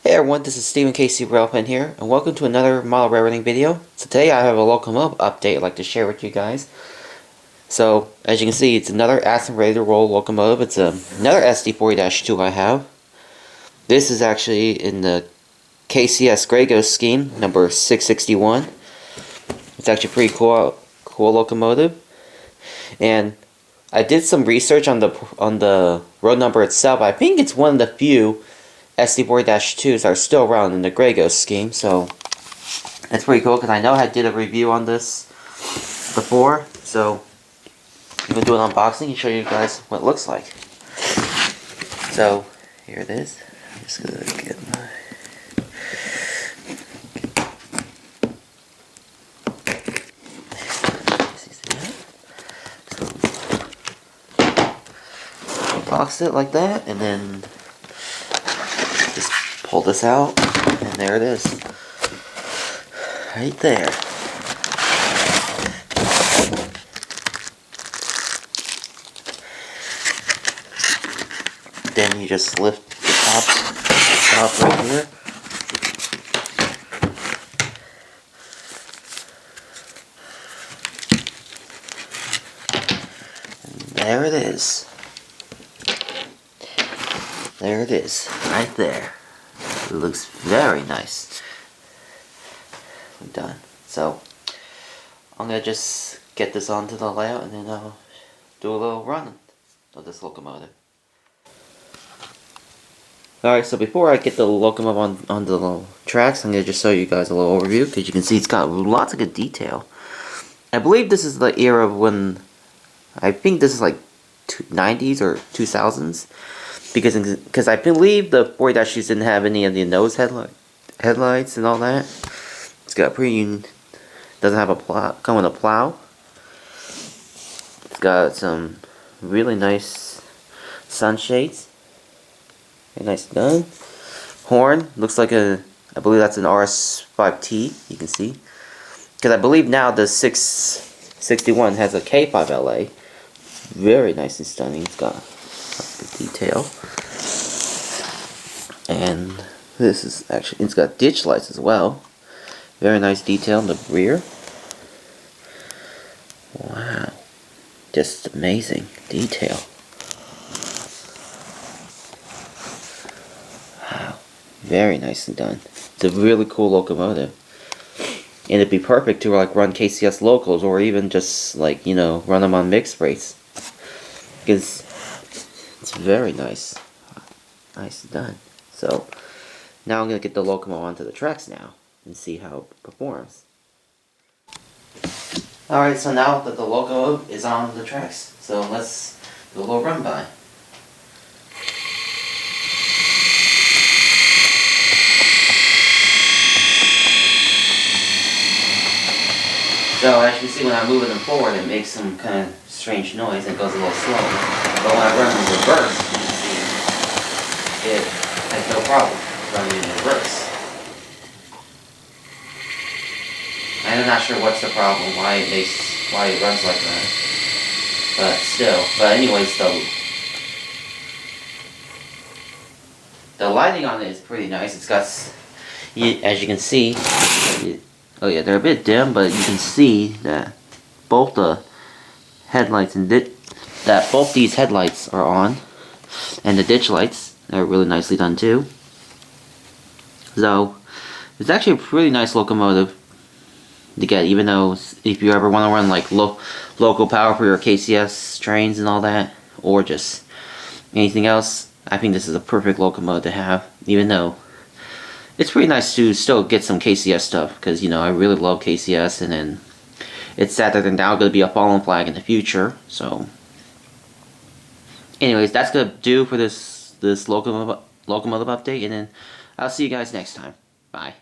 Hey everyone, this is Stephen KC Railpen here, and welcome to another model railroading video. So today I have a locomotive update I'd like to share with you guys. So, as you can see, it's another Athearn ready to roll locomotive. It's another SD40-2 I have. This is actually in the KCS Grey Ghost scheme, number 661. It's actually a pretty cool locomotive. And I did some research on the road number itself. I think it's one of the few SD40-2s are still around in the Grey Ghost scheme, so that's pretty cool because I know I did a review on this before, so I'm going to do an unboxing and show you guys what it looks like. So, here it is. I'm just going to get my... So, box it like that, and then just pull this out, and there it is. Right there. Then you just lift the top right here. And there it is. There it is, right there. It looks very nice. I'm done. So, I'm going to just get this onto the layout and then I'll do a little run of this locomotive. Alright, so before I get the locomotive on the tracks, I'm going to just show you guys a little overview, because you can see it's got lots of good detail. I believe this is the era of when, I think this is like 90s or 2000s, because I believe the 40-2s didn't have any of the nose headlights and all that. It's got doesn't have a plow, come with a plow. It's got some really nice sunshades. Nice done. Horn looks like I believe that's an RS5T. You can see, because I believe now the 661 has a K5LA. Very nice and stunning. It's got good detail, and this is actually, it's got ditch lights as well. Very nice detail in the rear. Wow, just amazing detail. Very nicely done. It's a really cool locomotive, and it'd be perfect to like run KCS locals, or even just like, you know, run them on mixed rates, because it's very nice. Nicely done. So now I'm gonna get the locomotive onto the tracks now and see how it performs. Alright, so now that the locomotive is on the tracks, so let's do a little run by. So as you can see, when I'm moving them forward, it makes some kind of strange noise and it goes a little slow. But when I run in reverse, you can see it has no problem running in reverse. I'm not sure what's the problem, why it runs like that. But still, anyways, the lighting on it is pretty nice. It's got, as you can see, oh yeah, they're a bit dim, but you can see that both the headlights and both these headlights are on, and the ditch lights are really nicely done too. So it's actually a pretty nice locomotive to get, even though if you ever want to run like local power for your KCS trains and all that, or just anything else, I think this is a perfect locomotive to have, even though it's pretty nice to still get some KCS stuff, because, you know, I really love KCS, and then it's sad that they're now going to be a fallen flag in the future. So anyways, that's going to do for this locomotive update, and then I'll see you guys next time. Bye.